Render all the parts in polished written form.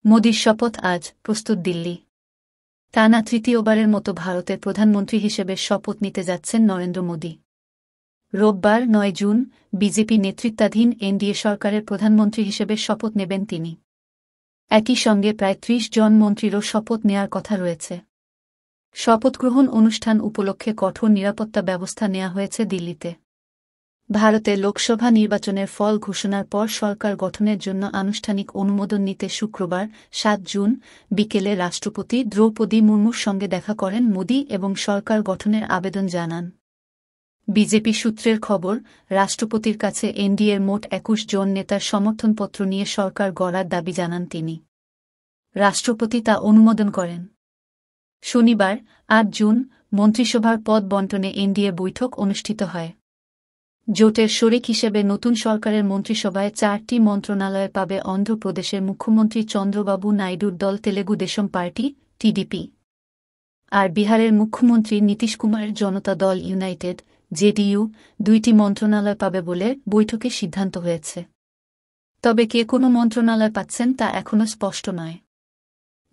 মোদির শপথ আজ, প্রস্তুত দিল্লি। টানা তৃতীয়বারের মতো ভারতের প্রধানমন্ত্রী হিসেবে শপথ নিতে যাচ্ছেন নরেন্দ্র মোদি। রোববার ৯ জুন বিজেপি নেতৃত্বাধীন এনডিএ সরকারের প্রধানমন্ত্রী হিসেবে শপথ নেবেন তিনি। একই সঙ্গে প্রায় ৩০ জন মন্ত্রীরও শপথ নেয়ার কথা রয়েছে। শপথগ্রহণ অনুষ্ঠান উপলক্ষে কঠোর নিরাপত্তা ব্যবস্থা নেওয়া হয়েছে দিল্লিতে। ভারতে লোকসভা নির্বাচনের ফল ঘোষণার পর সরকার গঠনের জন্য আনুষ্ঠানিক অনুমোদন নিতে শুক্রবার ৭ জুন বিকেলে রাষ্ট্রপতি দ্রৌপদী মুর্মুর সঙ্গে দেখা করেন মোদি এবং সরকার গঠনের আবেদন জানান। বিজেপি সূত্রের খবর, রাষ্ট্রপতির কাছে এনডিএর মোট ২১ জন নেতার সমর্থনপত্র নিয়ে সরকার গড়ার দাবি জানান তিনি। রাষ্ট্রপতি তা অনুমোদন করেন। শনিবার ৮ জুন মন্ত্রিসভার পদ বণ্টনে এনডিএ বৈঠক অনুষ্ঠিত হয়। জোটের শরিক হিসেবে নতুন সরকারের মন্ত্রিসভায় ৪টি মন্ত্রণালয় পাবে অন্ধ্রপ্রদেশের মুখ্যমন্ত্রী চন্দ্রবাবু নাইডুর দল তেলেগু দেশম পার্টি টিডিপি, আর বিহারের মুখ্যমন্ত্রী নীতিশ কুমারের জনতা দল ইউনাইটেড জেডিইউ ২টি মন্ত্রণালয় পাবে বলে বৈঠকে সিদ্ধান্ত হয়েছে। তবে কে কোনো মন্ত্রণালয় পাচ্ছেন তা এখনও স্পষ্ট নয়।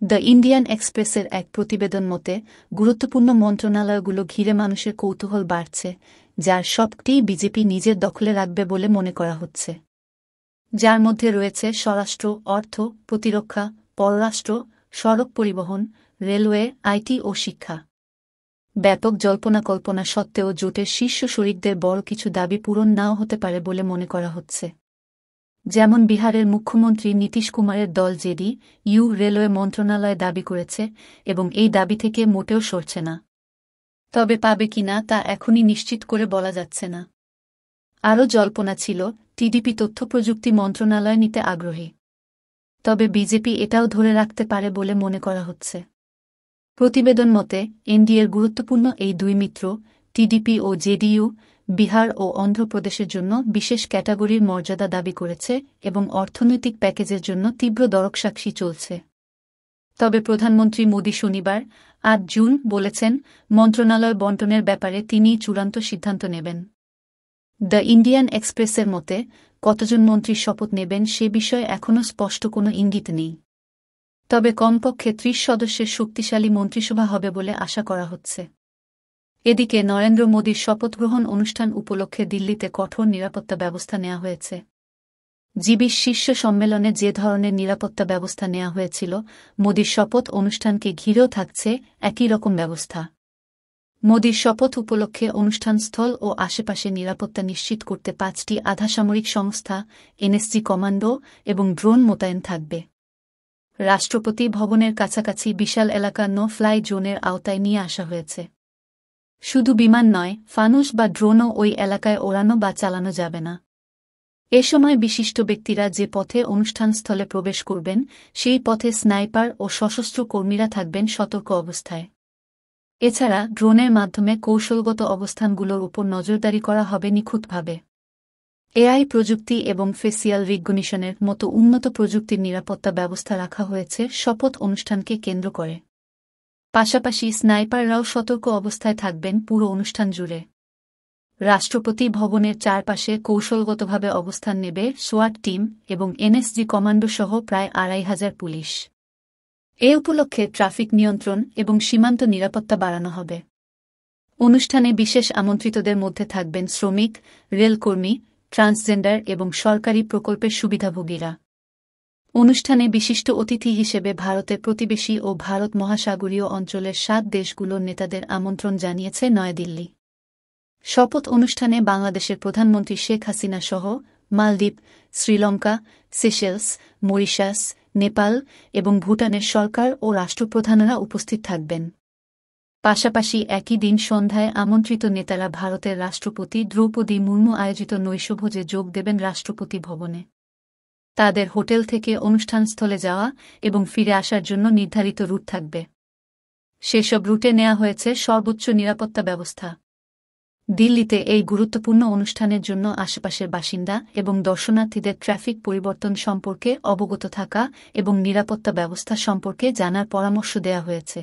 দ্য ইন্ডিয়ান এক্সপ্রেসের এক প্রতিবেদন মতে, গুরুত্বপূর্ণ মন্ত্রণালয়গুলো ঘিরে মানুষের কৌতূহল বাড়ছে, যার সবটিই বিজেপি নিজের দখলে রাখবে বলে মনে করা হচ্ছে। যার মধ্যে রয়েছে স্বরাষ্ট্র, অর্থ, প্রতিরক্ষা, পররাষ্ট্র, সড়ক পরিবহন, রেলওয়ে, আইটি ও শিক্ষা। ব্যাপক জল্পনা-কল্পনা সত্ত্বেও জোটের শীর্ষ শরিকদের বড় কিছু দাবি পূরণ নাও হতে পারে বলে মনে করা হচ্ছে। যেমন বিহারের মুখ্যমন্ত্রী নীতিশ কুমারের দল জেডিইউ রেলওয়ে মন্ত্রণালয় দাবি করেছে এবং এই দাবি থেকে মোটেও সরছে না। তবে পাবে কিনা তা এখনই নিশ্চিত করে বলা যাচ্ছে না। আরও জল্পনা ছিল, টিডিপি তথ্যপ্রযুক্তি মন্ত্রণালয় নিতে আগ্রহী। তবে বিজেপি এটাও ধরে রাখতে পারে বলে মনে করা হচ্ছে। প্রতিবেদন মতে, এনডিএর গুরুত্বপূর্ণ এই দুই মিত্র, টিডিপি ও জেডিইউ, বিহার ও অন্ধ্রপ্রদেশের জন্য বিশেষ ক্যাটাগরির মর্যাদা দাবি করেছে এবং অর্থনৈতিক প্যাকেজের জন্য তীব্র দরকসাক্ষী চলছে। তবে প্রধানমন্ত্রী মোদি শনিবার ৮ জুন বলেছেন, মন্ত্রণালয় বণ্টনের ব্যাপারে তিনিই চূড়ান্ত সিদ্ধান্ত নেবেন। দ্য ইন্ডিয়ান এক্সপ্রেসের মতে, কতজন মন্ত্রী শপথ নেবেন সে বিষয়ে এখনও স্পষ্ট কোনো ইঙ্গিত নেই। তবে কমপক্ষে ৩০ সদস্যের শক্তিশালী মন্ত্রিসভা হবে বলে আশা করা হচ্ছে। এদিকে নরেন্দ্র মোদির শপথগ্রহণ অনুষ্ঠান উপলক্ষে দিল্লিতে কঠোর নিরাপত্তা ব্যবস্থা নেওয়া হয়েছে। জি২০ শীর্ষ সম্মেলনে যে ধরনের নিরাপত্তা ব্যবস্থা নেওয়া হয়েছিল, মোদির শপথ অনুষ্ঠানকে ঘিরেও থাকছে একই রকম ব্যবস্থা। মোদির শপথ উপলক্ষে অনুষ্ঠানস্থল ও আশেপাশে নিরাপত্তা নিশ্চিত করতে ৫টি আধাসামরিক সংস্থা, এনএসজি কমান্ডো এবং ড্রোন মোতায়েন থাকবে। রাষ্ট্রপতি ভবনের কাছাকাছি বিশাল এলাকা নো ফ্লাই জোনের আওতায় নিয়ে আসা হয়েছে। শুধু বিমান নয়, ফানুস বা ড্রোনও ওই এলাকায় ওড়ানো বা চালানো যাবে না। এ সময় বিশিষ্ট ব্যক্তিরা যে পথে অনুষ্ঠানস্থলে প্রবেশ করবেন, সেই পথে স্নাইপার ও সশস্ত্র কর্মীরা থাকবেন সতর্ক অবস্থায়। এছাড়া ড্রোনের মাধ্যমে কৌশলগত অবস্থানগুলোর উপর নজরদারি করা হবে নিখুঁতভাবে। এআই প্রযুক্তি এবং ফেসিয়াল রিকগনিশনের মতো উন্নত প্রযুক্তির নিরাপত্তা ব্যবস্থা রাখা হয়েছে শপথ অনুষ্ঠানকে কেন্দ্র করে। পাশাপাশি স্নাইপাররাও সতর্ক অবস্থায় থাকবেন পুরো অনুষ্ঠান জুড়ে। রাষ্ট্রপতি ভবনের চারপাশে কৌশলগতভাবে অবস্থান নেবে সোয়াট টিম এবং এনএসজি কমান্ডো সহ প্রায় ২৫০০ পুলিশ। এ উপলক্ষে ট্রাফিক নিয়ন্ত্রণ এবং সীমান্ত নিরাপত্তা বাড়ানো হবে। অনুষ্ঠানে বিশেষ আমন্ত্রিতদের মধ্যে থাকবেন শ্রমিক, রেলকর্মী, ট্রান্সজেন্ডার এবং সরকারি প্রকল্পের সুবিধাভোগীরা। অনুষ্ঠানে বিশিষ্ট অতিথি হিসেবে ভারতের প্রতিবেশী ও ভারত মহাসাগরীয় অঞ্চলের ৭ দেশগুলোর নেতাদের আমন্ত্রণ জানিয়েছে নয়াদিল্লি। শপথ অনুষ্ঠানে বাংলাদেশের প্রধানমন্ত্রী শেখ হাসিনা সহ মালদ্বীপ, শ্রীলঙ্কা, সেশেলস, মরিশাস, নেপাল এবং ভুটানের সরকার ও রাষ্ট্রপ্রধানেরা উপস্থিত থাকবেন। পাশাপাশি একই দিন সন্ধ্যায় আমন্ত্রিত নেতারা ভারতের রাষ্ট্রপতি দ্রৌপদী মুর্মু আয়োজিত নৈশভোজে যোগ দেবেন রাষ্ট্রপতি ভবনে। তাদের হোটেল থেকে অনুষ্ঠানস্থলে যাওয়া এবং ফিরে আসার জন্য নির্ধারিত রুট থাকবে। সেসব রুটে নেওয়া হয়েছে সর্বোচ্চ নিরাপত্তা ব্যবস্থা। দিল্লিতে এই গুরুত্বপূর্ণ অনুষ্ঠানের জন্য আশেপাশের বাসিন্দা এবং দর্শনার্থীদের ট্রাফিক পরিবর্তন সম্পর্কে অবগত থাকা এবং নিরাপত্তা ব্যবস্থা সম্পর্কে জানার পরামর্শ দেওয়া হয়েছে।